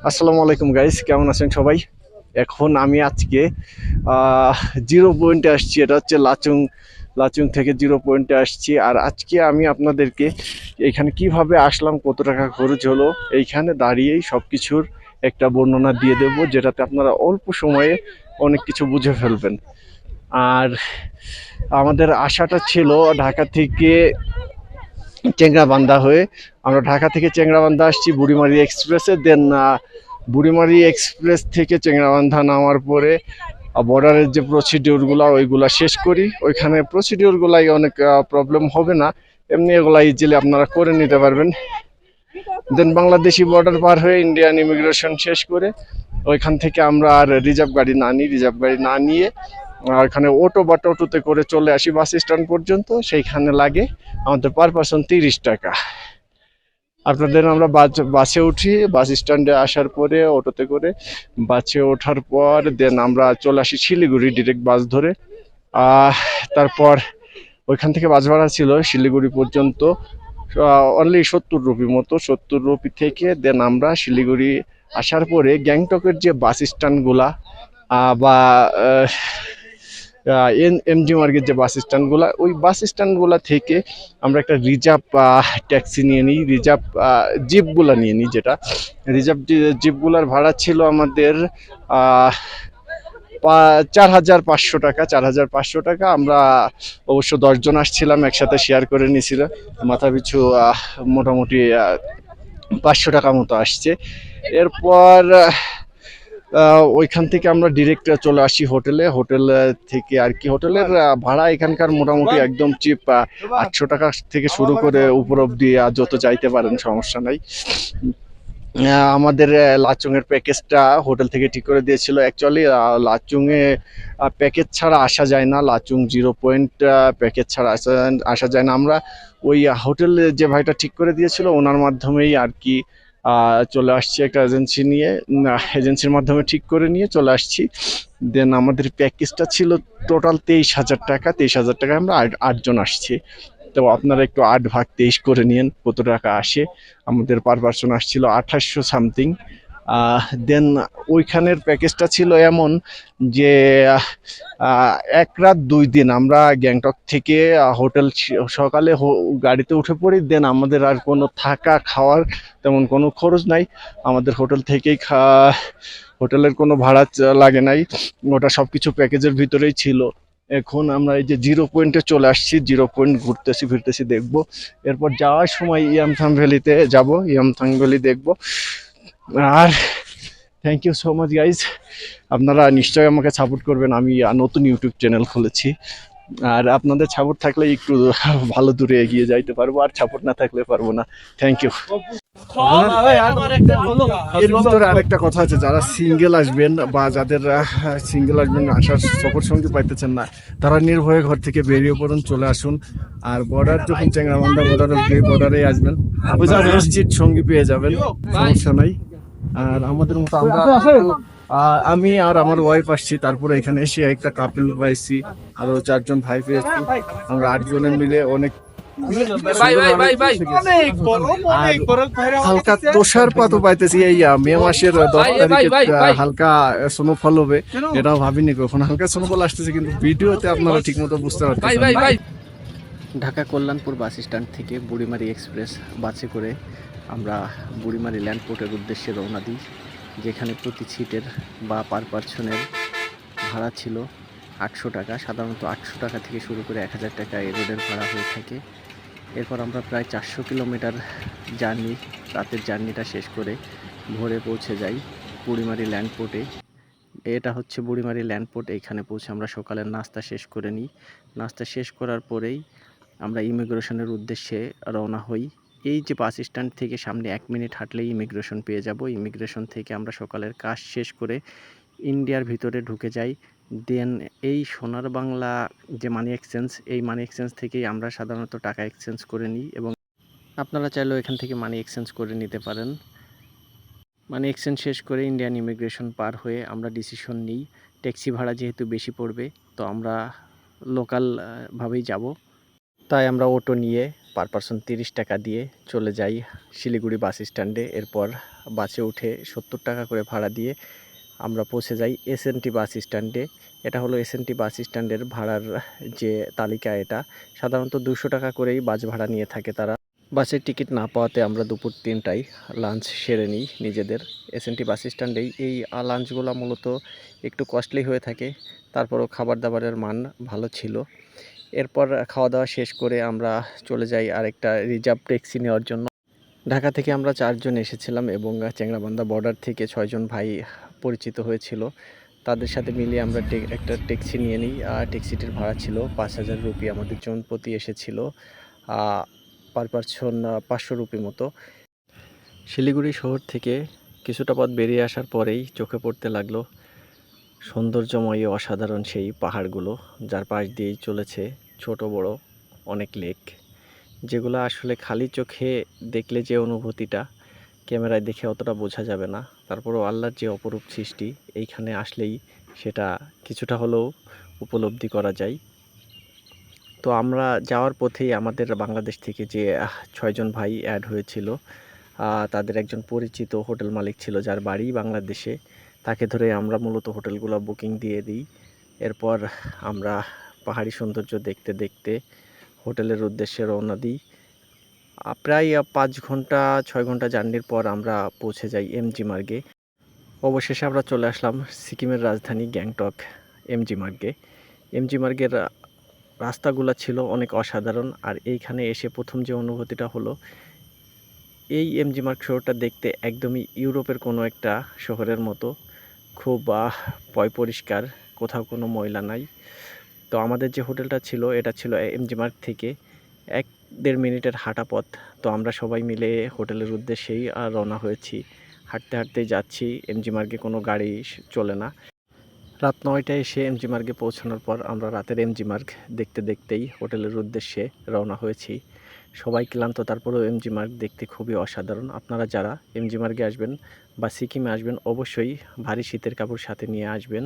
আসসালামু আলাইকুম গাইস, কেমন আছেন সবাই? এখন আমি আজকে জিরো পয়েন্টে আসছি। এটা হচ্ছে লাচুং। লাচুং থেকে জিরো পয়েন্টে আসছি। আর আজকে আমি আপনাদেরকে এখানে কিভাবে আসলাম, কত টাকা খরচ হলো, এইখানে দাঁড়িয়েই সব কিছুর একটা বর্ণনা দিয়ে দেব, যেটাতে আপনারা অল্প সময়ে অনেক কিছু বুঝে ফেলবেন। আর আমাদের আশাটা ছিল ঢাকা থেকে চেংড়াবান্ধা হয়ে। আমরা ঢাকা থেকে চেংড়াবান্ধা আসছি বুড়িমারি এক্সপ্রেসে। দেন বুড়িমারি এক্সপ্রেস থেকে চেংড়াবান্ধা নামার পরে বর্ডারের যে প্রসিডিওরগুলো ওইগুলা শেষ করি। ওইখানে প্রসিডিওরগুলাই অনেক প্রবলেম হবে না, এমনি এগুলা ইজিলি আপনারা করে নিতে পারবেন। দেন বাংলাদেশি বর্ডার পার হয়ে ইন্ডিয়ান ইমিগ্রেশন শেষ করে ওইখান থেকে আমরা আর রিজার্ভ গাড়ি না নিই। রিজার্ভ গাড়ি না নিয়ে এখানে অটো বা টোটোতে করে চলে আসি বাস স্ট্যান্ড পর্যন্ত। সেইখানে লাগে আমাদের পার পার্সন 30 টাকা। আপনাদের আমরা বাসে উঠি, বাস স্ট্যান্ডে আসার পরে অটোতে করে বাসে ওঠার পর দেন আমরা চলে আসি শিলিগুড়ি ডিরেক্ট বাস ধরে। তারপর ওইখান থেকে বাস ভাড়া ছিল শিলিগুড়ি পর্যন্ত অনলি 70 রুপি মতো। 70 রুপি থেকে দেন আমরা শিলিগুড়ি আসার পরে গ্যাংটকের যে বাস স্ট্যান্ডগুলা বা এমজি মার্গের যে বাস স্ট্যান্ডগুলা, ওই বাস স্ট্যান্ডগুলা থেকে আমরা একটা রিজার্ভ ট্যাক্সি নিয়ে নিই, রিজার্ভ জিপগুলা নিয়ে নিই। যেটা রিজার্ভ জিপগুলার ভাড়া ছিল আমাদের 4,500 টাকা। 4,500 টাকা। আমরা অবশ্য 10 জন আসছিলাম, একসাথে শেয়ার করে নিয়েছিল। মাথা পিছু মোটামুটি 500 টাকা মতো আসছে। এরপর ওইখান থেকে আমরা ডিরেক্ট চলে আসি হোটেলে। হোটেল থেকে আর কি, হোটেলের ভাড়া এখানকার মোটামুটি একদম চিপ। 800 টাকা থেকে শুরু করে উপর অব্দি যত চাইতে পারেন, সমস্যা নাই। আমাদের লাচুং এর প্যাকেজটা হোটেল থেকে ঠিক করে দিয়েছিল। অ্যাকচুয়ালি লাচুং এ প্যাকেজ ছাড়া আসা যায় না। লাচুং জিরো পয়েন্ট প্যাকেজ ছাড়া আসা যায় না। আমরা ওই হোটেল যে ভাইটা ঠিক করে দিয়েছিল ওনার মাধ্যমেই আর কি চলে আসছি একটা এজেন্সি নিয়ে। এজেন্সির মাধ্যমে ঠিক করে নিয়ে চলে আসছি। দেন আমাদের প্যাকেজটা ছিল টোটাল 23,000 টাকা। 23,000 টাকায় আমরা 8 জন আসছি। তো আপনারা একটু 8 ভাগ 23 করে নিন কত টাকা আসে। আমাদের পার পার্সন আসছিল 2800 সামথিং। দেন ওইখানের প্যাকেজটা ছিল এমন যে 1 রাত 2 দিন আমরা গ্যাংটক থেকে হোটেল সকালে গাড়িতে উঠে পড়ি। দেন আমাদের আর কোনো থাকা খাওয়ার তেমন কোনো খরচ নাই। আমাদের হোটেল থেকেই হোটেলের কোনো ভাড়া লাগে নাই, ওটা সবকিছু প্যাকেজের ভিতরেই ছিল। এখন আমরা এই যে জিরো পয়েন্টে চলে আসছি, জিরো পয়েন্ট ঘুরতেছি ফিরতেছি দেখবো। এরপর যাওয়ার সময় ইয়ামথাং ভ্যালিতে যাব, ইয়ামথাং ভ্যালি দেখবো। আর thank you so much guys, আপনারা নিশ্চয়ই আমাকে সাপোর্ট করবেন। আমি নতুন ইউটিউব চ্যানেল খুলেছি, আর আপনাদের সাপোর্ট থাকলে একটু ভালো দূরে এগিয়ে যাইতে পারবো, আর সাপোর্ট না থাকলে পারবো না। Thank you. এর ভিতরে আরেকটা কথা আছে, যারা সিঙ্গেল আসবেন বা যাদের সিঙ্গেল আসবেন, আসার সফর সঙ্গী পাইতেছেন না, তারা নির্ভয়ে ঘর থেকে বেরিয়ে পড়ুন, চলে আসুন। আর বর্ডার যখন চেংড়াবান্ধা বর্ডারে আসবেন, নিশ্চিত সঙ্গী পেয়ে যাবেন, সমস্যা নাই। আর আমাদের মতো আমি আর আমার ওয়াইফ আসছি। তারপরে এখানে এসে একটা কাপল পাইছি, আরো 4 জন ভাই পেয়েছি। আমরা 8 জনে মিলে অনেক হালকা তুষারপাতও পাইতেছি। এই মে মাসের 10 তারিখে হালকা স্নোফল হবে, এটাও ভাবিনি কখন হালকা স্নোফল আসতেছে, কিন্তু ভিডিওতে আপনারা ঠিক মতো বুঝতে পারছেন। ঢাকা কল্যাণপুর বাস স্ট্যান্ড থেকে বুড়িমারি এক্সপ্রেস বাসে করে আমরা বুড়িমারি ল্যান্ডপোর্টের উদ্দেশ্যে রওনা দিই, যেখানে প্রতি সিটের বা পার পার্সনের ভাড়া ছিল 800 টাকা। সাধারণত 800 টাকা থেকে শুরু করে 1000 টাকা এই রোডের ভাড়া হয়ে থাকে। এরপর আমরা প্রায় 400 কিলোমিটার জার্নি, রাতের জার্নিটা শেষ করে ভোরে পৌঁছে যাই বুড়িমারি ল্যান্ডপোর্টে। এটা হচ্ছে বুড়িমারি ল্যান্ডপোর্ট। এখানে পৌঁছে আমরা সকালের নাস্তা শেষ করে নিই। নাস্তা শেষ করার পরেই আমরা ইমিগ্রেশনের উদ্দেশ্যে রওনা হই। এই যে বাস স্ট্যান্ড থেকে সামনে 1 মিনিট হাঁটলেই ইমিগ্রেশন পেয়ে যাব। ইমিগ্রেশন থেকে আমরা সকালের কাজ শেষ করে ইন্ডিয়ার ভিতরে ঢুকে যাই। দেন এই সোনার বাংলা যে মানি এক্সচেঞ্জ, এই মানি এক্সচেঞ্জ থেকেই আমরা সাধারণত টাকা এক্সচেঞ্জ করে নিই, এবং আপনারা চাইলেও এখান থেকে মানি এক্সচেঞ্জ করে নিতে পারেন। মানি এক্সচেঞ্জ শেষ করে ইন্ডিয়ান ইমিগ্রেশন পার হয়ে আমরা ডিসিশন নিই, ট্যাক্সি ভাড়া যেহেতু বেশি পড়বে, তো আমরা লোকাল ভাবেই যাব। তাই আমরা অটো নিয়ে পার পারসন 30 টাকা দিয়ে চলে যাই শিলিগুড়ি বাস স্ট্যান্ডে। এরপর বাসে উঠে 70 টাকা করে ভাড়া দিয়ে আমরা পৌঁছে যাই এসএনটি বাস স্ট্যান্ডে। এটা হলো এসএনটি বাস স্ট্যান্ডের ভাড়ার যে তালিকা, এটা সাধারণত 200 টাকা করেই বাস ভাড়া নিয়ে থাকে তারা। বাসের টিকিট না পাওয়াতে আমরা দুপুর 3টায় লাঞ্চ সেরে নিই নিজেদের এসএনটি বাস স্ট্যান্ডেই। এই লাঞ্চগুলো মূলত একটু কস্টলি হয়ে থাকে, তারপরও খাবার দাবারের মান ভালো ছিল। এরপর খাওয়া দাওয়া শেষ করে আমরা চলে যাই আরেকটা রিজার্ভ ট্যাক্সি নেওয়ার জন্য। ঢাকা থেকে আমরা 4 জন এসেছিলাম এবং চেংড়াবান্ধা বর্ডার থেকে 6 জন ভাই পরিচিত হয়েছিল। তাদের সাথে মিলিয়ে আমরা একটা ট্যাক্সি নিয়ে নিই। ট্যাক্সিটির ভাড়া ছিল 5,000 রুপি, আমাদের জন প্রতি এসেছিল পার পারসন 500 রুপি মতো। শিলিগুড়ি শহর থেকে কিছুটা পথ বেরিয়ে আসার পরেই চোখে পড়তে লাগলো সৌন্দর্যময় অসাধারণ সেই পাহাড়গুলো, যার পাশ দিয়েই চলেছে ছোট বড় অনেক লেক, যেগুলো আসলে খালি চোখে দেখলে যে অনুভূতিটা ক্যামেরায় দেখে অতটা বোঝা যাবে না। তারপরও আল্লাহর যে অপরূপ সৃষ্টি, এইখানে আসলেই সেটা কিছুটা হলেও উপলব্ধি করা যায়। তো আমরা যাওয়ার পথেই আমাদের বাংলাদেশ থেকে যে 6 জন ভাই অ্যাড হয়েছিল, তাদের একজন পরিচিত হোটেল মালিক ছিল যার বাড়ি বাংলাদেশে। তাকে ধরে আমরা মূলত হোটেলগুলো বুকিং দিয়ে দিই। এরপর আমরা পাহাড়ি সৌন্দর্য দেখতে দেখতে হোটেলের উদ্দেশ্যে রওনা দিই। প্রায় 5 ঘন্টা 6 ঘন্টা জার্নির পর আমরা পৌঁছে যাই এমজি মার্গে। অবশেষে আমরা চলে আসলাম সিকিমের রাজধানী গ্যাংটক এমজি মার্গে। এমজি মার্গের রাস্তাগুলো ছিল অনেক অসাধারণ, আর এইখানে এসে প্রথম যে অনুভূতিটা হলো, এই এমজি মার্গ শহরটা দেখতে একদমই ইউরোপের কোনো একটা শহরের মতো, খুব পরিষ্কার, কোথাও কোনো ময়লা নাই। তো আমাদের যে হোটেলটা ছিল এটা ছিল এমজি মার্গ থেকে 1-1.5 মিনিটের হাঁটা পথ। তো আমরা সবাই মিলে হোটেলের উদ্দেশ্যেই রওনা হয়েছি। হাঁটতে হাঁটতেই যাচ্ছি, এমজি মার্গে কোনো গাড়ি চলে না। রাত 9টায় এসে এমজি মার্গে পৌঁছানোর পর আমরা রাতের এমজি মার্গ দেখতে দেখতেই হোটেলের উদ্দেশ্যে রওনা হয়েছি। সবাই ক্লান্ত, তারপরেও এমজি মার্গ দেখতে খুবই অসাধারণ। আপনারা যারা এমজি মার্গে আসবেন বা সিকিমে আসবেন, অবশ্যই ভারী শীতের কাপড় সাথে নিয়ে আসবেন।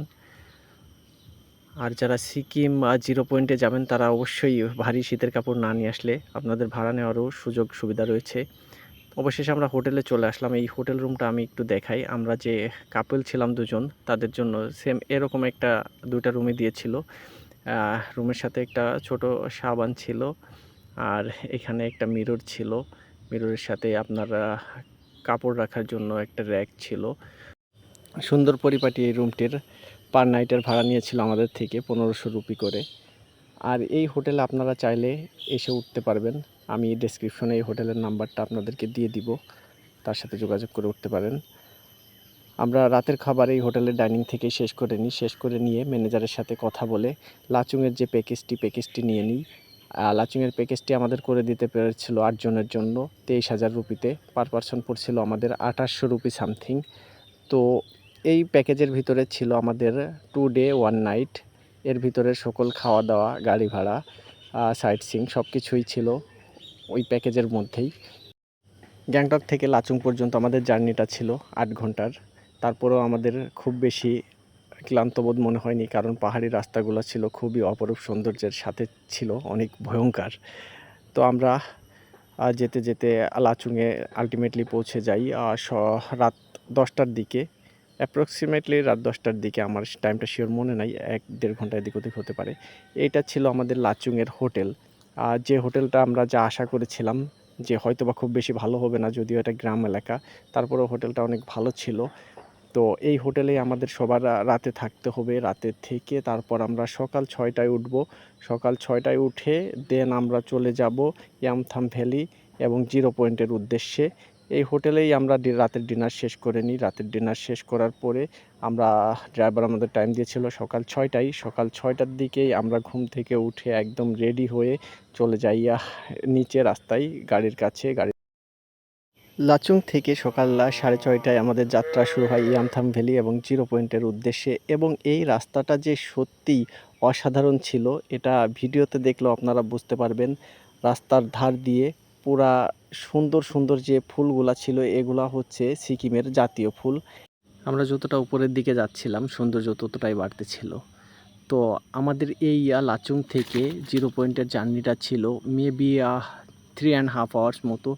আর যারা সিকিম জিরো পয়েন্টে যাবেন তারা অবশ্যই ভারী শীতের কাপড় না নিয়ে আসলে আপনাদের ভাড়া নেওয়ারও সুযোগ সুবিধা রয়েছে। অবশেষে আমরা হোটেলে চলে আসলাম। এই হোটেল রুমটা আমি একটু দেখাই। আমরা যে কাপল ছিলাম 2 জন, তাদের জন্য সেম এরকম একটা 2টা রুমই দিয়েছিল। রুমের সাথে একটা ছোট সাবান ছিল, আর এখানে একটা মিরর ছিল। মিররের সাথে আপনার কাপড় রাখার জন্য একটা র্যাক ছিল। সুন্দর পরিপাটি এই রুমটির পার নাইটের ভাড়া নিয়েছিল আমাদের থেকে 1500 রুপি করে। আর এই হোটেলে আপনারা চাইলে এসে উঠতে পারবেন। আমি ডেসক্রিপশনে এই হোটেলের নাম্বারটা আপনাদেরকে দিয়ে দিব, তার সাথে যোগাযোগ করে উঠতে পারেন। আমরা রাতের খাবার এই হোটেলের ডাইনিং থেকেই শেষ করে নিই। শেষ করে নিয়ে ম্যানেজারের সাথে কথা বলে লাচুংয়ের যে প্যাকেজটি নিয়ে নিই। লাচুংয়ের প্যাকেজটি আমাদের করে দিতে পেরেছিল 8 জনের জন্য 23,000 রুপিতে। পার পারসন পড়ছিল আমাদের 2800 রুপি সামথিং। তো এই প্যাকেজের ভিতরে ছিল আমাদের 2 ডে 1 নাইট, এর ভিতরে সকল খাওয়া দাওয়া, গাড়ি ভাড়া, সাইট সিইং সব কিছুই ছিল ওই প্যাকেজের মধ্যেই। গ্যাংটক থেকে লাচুং পর্যন্ত আমাদের জার্নিটা ছিল 8 ঘন্টার। তারপরেও আমাদের খুব বেশি ক্লান্তবোধ মনে হয়নি, কারণ পাহাড়ি রাস্তাগুলো ছিল খুবই অপরূপ সৌন্দর্যের সাথে ছিল অনেক ভয়ঙ্কর। তো আমরা যেতে যেতে লাচুংয়ে আলটিমেটলি পৌঁছে যাই রাত 10টার দিকে, অ্যাপ্রক্সিমেটলি রাত 10টার দিকে। আমার টাইমটা শিওর মনে নাই, 1-1.5 ঘন্টা এদিক ওদিক হতে পারে। এইটা ছিল আমাদের লাচুংয়ের হোটেল। যে হোটেলটা আমরা যা আশা করেছিলাম যে হয়তোবা খুব বেশি ভালো হবে না, যদিও এটা গ্রাম এলাকা, তারপরেও হোটেলটা অনেক ভালো ছিল। তো এই হোটেলেই আমাদের সবার রাতে থাকতে হবে। রাতে থেকে তারপর আমরা সকাল 6টায় উঠব। সকাল 6টায় উঠে দেন আমরা চলে যাব ইয়ামথাম ভ্যালি এবং জিরো পয়েন্টের উদ্দেশ্যে। এই হোটেলেই আমরা রাতের ডিনার শেষ করে নিই। রাতের ডিনার শেষ করার পরে আমরা, ড্রাইভার আমাদের টাইম দিয়েছিল সকাল 6টায়। সকাল 6টার দিকেই আমরা ঘুম থেকে উঠে একদম রেডি হয়ে চলে যাই নিচে রাস্তায় গাড়ির কাছে। লাচুং থেকে সকাল 6:30টায় আমাদের যাত্রা শুরু হয় ইয়ামথাম ভ্যালি এবং জিরো পয়েন্টের উদ্দেশ্যে। এবং এই রাস্তাটা যে সত্যিই অসাধারণ ছিল, এটা ভিডিওতে দেখলেও আপনারা বুঝতে পারবেন। রাস্তার ধার দিয়ে পুরা সুন্দর সুন্দর যে ফুলগুলা ছিল, এগুলা হচ্ছে সিকিমের জাতীয় ফুল। আমরা যতটা উপরের দিকে যাচ্ছিলাম সৌন্দর্য ততটাই বাড়তেছিল। তো আমাদের এই লাচুং থেকে জিরো পয়েন্টের জার্নিটা ছিল মেবি 3.5 আওয়ার্স মতো।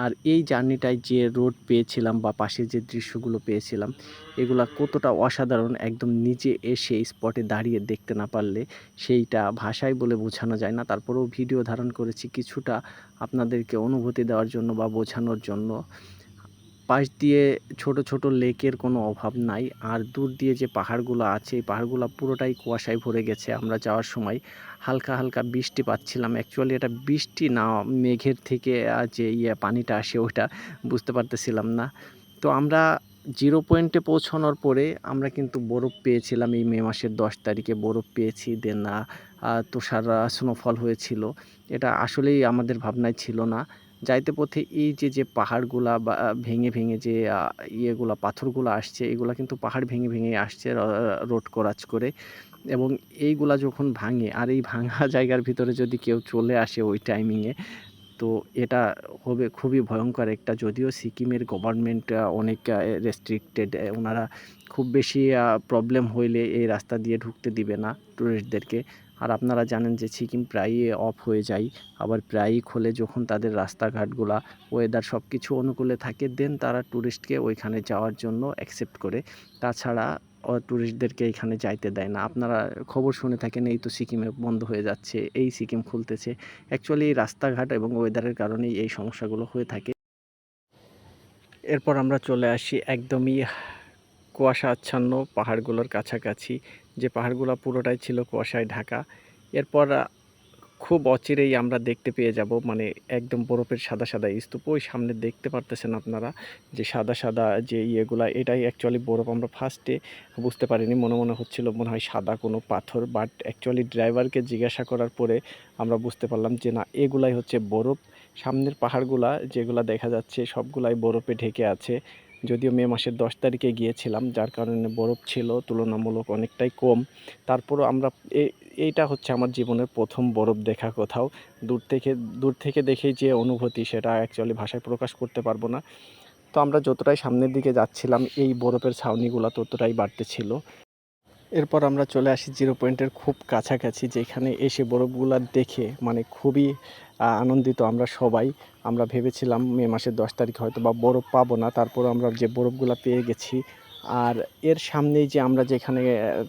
আর এই জার্নিটায় যে রোড পেয়েছিলাম বা পাশে যে দৃশ্যগুলো পেয়েছিলাম, এগুলা কতটা অসাধারণ, একদম নিজে এসে স্পটে দাঁড়িয়ে দেখতে না পারলে সেইটা ভাষায় বলে বোঝানো যায় না। তারপরেও ভিডিও ধারণ করেছি কিছুটা আপনাদেরকে অনুভূতি দেওয়ার জন্য বা বোঝানোর জন্য। পাশ দিয়ে ছোট ছোট লেকের কোনো অভাব নাই। আর দূর দিয়ে যে পাহাড়গুলো আছে, এই পাহাড়গুলো পুরোটাই কুয়াশায় ভরে গেছে। আমরা যাওয়ার সময় হালকা হালকা বৃষ্টি পাচ্ছিলাম। অ্যাকচুয়ালি এটা বৃষ্টি না, মেঘের থেকে যে পানিটা আসে ওইটা বুঝতে পারতেছিলাম না। তো আমরা জিরো পয়েন্টে পৌঁছানোর পরে আমরা কিন্তু বরফ পেয়েছিলাম। এই মে মাসের 10 তারিখে বরফ পেয়েছি। দেন তুষার স্নোফল হয়েছিল। এটা আসলেই আমাদের ভাবনায় ছিল না। যাইতে পথে এই যে পাহাড়গুলা বা ভেঙে ভেঙে যে ইয়েগুলা পাথরগুলো আসছে, এগুলা কিন্তু পাহাড় ভেঙে ভেঙে আসছে রোড করাচ করে। এবং এইগুলা যখন ভাঙে, আর এই ভাঙা জায়গার ভিতরে যদি কেউ চলে আসে ওই টাইমিংয়ে, তো এটা হবে খুবই ভয়ঙ্কর একটা। যদিও সিকিমের গভর্নমেন্ট অনেক রেস্ট্রিক্টেড, ওনারা খুব বেশি প্রবলেম হইলে এই রাস্তা দিয়ে ঢুকতে দিবে না ট্যুরিস্টদেরকে। আর আপনারা জানেন যে সিকিম প্রায়ই অফ হয়ে যায়, আবার প্রায়ই খোলে যখন তাদের রাস্তাঘাটগুলা, ওয়েদার সব কিছু অনুকূলে থাকে, দেন তারা ট্যুরিস্টকে ওইখানে যাওয়ার জন্য অ্যাকসেপ্ট করে। তাছাড়া ট্যুরিস্টদেরকে এখানে যাইতে দেয় না। আপনারা খবর শুনে থাকেন, এই তো সিকিমে বন্ধ হয়ে যাচ্ছে, এই সিকিম খুলতেছে। অ্যাকচুয়ালি রাস্তাঘাট এবং ওয়েদারের কারণেই এই সমস্যাগুলো হয়ে থাকে। এরপর আমরা চলে আসি একদমই কুয়াশা আচ্ছন্ন পাহাড়গুলোর কাছাকাছি, যে পাহাড়গুলো পুরোটাই ছিল কুয়াশায় ঢাকা। এরপর খুব অচিরেই আমরা দেখতে পেয়ে যাব, মানে একদম বরফের সাদা সাদা স্তূপ ওই সামনে দেখতে পারতেছেন আপনারা, যে সাদা সাদা যে ইয়েগুলা, এটাই অ্যাকচুয়ালি বরফ। আমরা ফার্স্টে বুঝতে পারিনি, মনে হচ্ছিল মনে হয় সাদা কোনো পাথর, বাট অ্যাকচুয়ালি ড্রাইভারকে জিজ্ঞাসা করার পরে আমরা বুঝতে পারলাম যে না, এগুলাই হচ্ছে বরফ। সামনের পাহাড়গুলা যেগুলা দেখা যাচ্ছে সবগুলাই বরফে ঢেকে আছে। যদিও মে মাসের 10 তারিখে গিয়েছিলাম, যার কারণে বরফ ছিল তুলনামূলক অনেকটাই কম। তারপরও আমরা এইটা হচ্ছে আমার জীবনের প্রথম বরফ দেখা কোথাও। দূর থেকে দেখেই যে অনুভূতি, সেটা অ্যাকচুয়ালি ভাষায় প্রকাশ করতে পারবো না। তো আমরা যতটাই সামনের দিকে যাচ্ছিলাম, এই বরফের ছাউনিগুলো ততটাই বাড়তেছিল। এরপর আমরা চলে আসি জিরো পয়েন্টের খুব কাছাকাছি, যেখানে এসে বরফগুলা দেখে মানে খুবই আনন্দিত আমরা সবাই। আমরা ভেবেছিলাম মে মাসের 10 তারিখ হয়তো বা বরফ পাবো না, তারপর আমরা যে বরফগুলা পেয়ে গেছি। আর এর সামনেই যে আমরা যেখানে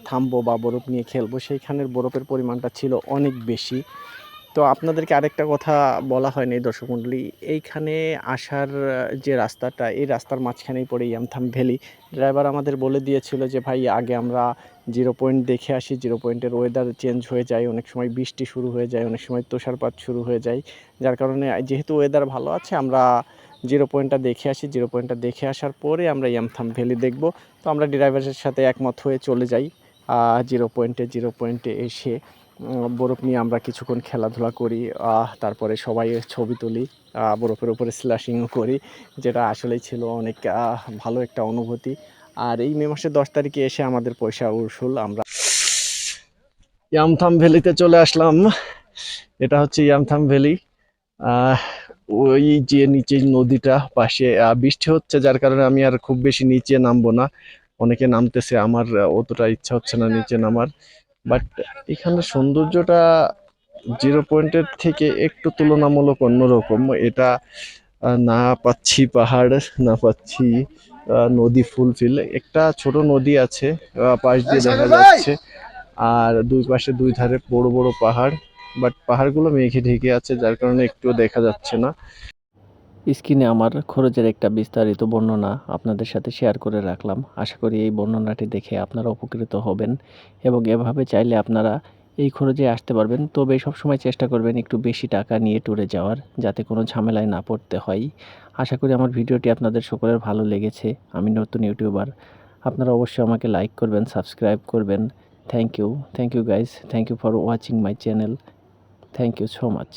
থামবো বা বরফ নিয়ে খেলবো, সেইখানের বরফের পরিমাণটা ছিল অনেক বেশি। তো আপনাদেরকে আরেকটা কথা বলা হয়নি দর্শক মণ্ডলী, এইখানে আসার যে রাস্তাটা, এই রাস্তার মাঝখানেই পড়ে ইয়ামথাম ভ্যালি। ড্রাইভার আমাদের বলে দিয়েছিল যে ভাই আগে আমরা জিরো পয়েন্ট দেখে আসি, জিরো পয়েন্টের ওয়েদার চেঞ্জ হয়ে যায়, অনেক সময় বৃষ্টি শুরু হয়ে যায়, অনেক সময় তুষারপাত শুরু হয়ে যায়। যার কারণে যেহেতু ওয়েদার ভালো আছে, আমরা জিরো পয়েন্টটা দেখে আসি। জিরো পয়েন্টটা দেখে আসার পরে আমরা ইয়ামথাম ভ্যালি দেখব। তো আমরা ড্রাইভারের সাথে একমত হয়ে চলে যাই জিরো পয়েন্টে এসে বরফ নিয়ে আমরা কিছুক্ষণ খেলাধুলা করি। তারপরে সবাই ছবি তুলি, বরফের উপরে স্ল্যাশিংও করি, যেটা আসলেই ছিল অনেক ভালো একটা অনুভূতি। আর এই মে মাসের 10 তারিখে এসে আমাদের পয়সা উসুল। আমরা ইয়ামথাম ভ্যালিতে চলে আসলাম। এটা হচ্ছে ইয়ামথাম ভ্যালি। আহ ওই যে নিচে নদীটা পাশে, বৃষ্টি হচ্ছে যার কারণে আমি আর খুব বেশি নিচে নামবো না। অনেকে নামতেছে, আমার অতটা ইচ্ছা হচ্ছে না নিচে নামার। বাট এখানে সৌন্দর্যটা জিরো পয়েন্টের থেকে একটু তুলনামূলক অন্যরকম। এটা না পাচ্ছি পাহাড়, না পাচ্ছি নদী ফুলফিল। একটা ছোট নদী আছে পাশ দিয়ে দেখা যাচ্ছে, আর দুই পাশে দুই ধারে বড় বড় পাহাড়। বাট পাহাড়গুলো মেঘে ঢেকে আছে, যার কারণে একটুও দেখা যাচ্ছে না। স্ক্রিনে আমার খরচের একটা বিস্তারিত বর্ণনা আপনাদের সাথে শেয়ার করে রাখলাম। আশা করি এই বর্ণনাটি দেখে আপনারা উপকৃত হবেন এবং এভাবে চাইলে আপনারা এই খরচে আসতে পারবেন। তবে সবসময় চেষ্টা করবেন একটু বেশি টাকা নিয়ে ট্যুরে যাওয়ার, যাতে কোনো ঝামেলায় না পড়তে হয়। আশা করি আমার ভিডিওটি আপনাদের সকলের ভালো লেগেছে। আমি নতুন ইউটিউবার, আপনারা অবশ্যই আমাকে লাইক করবেন, সাবস্ক্রাইব করবেন। Thank you guys, thank you for watching my channel. Thank you so much.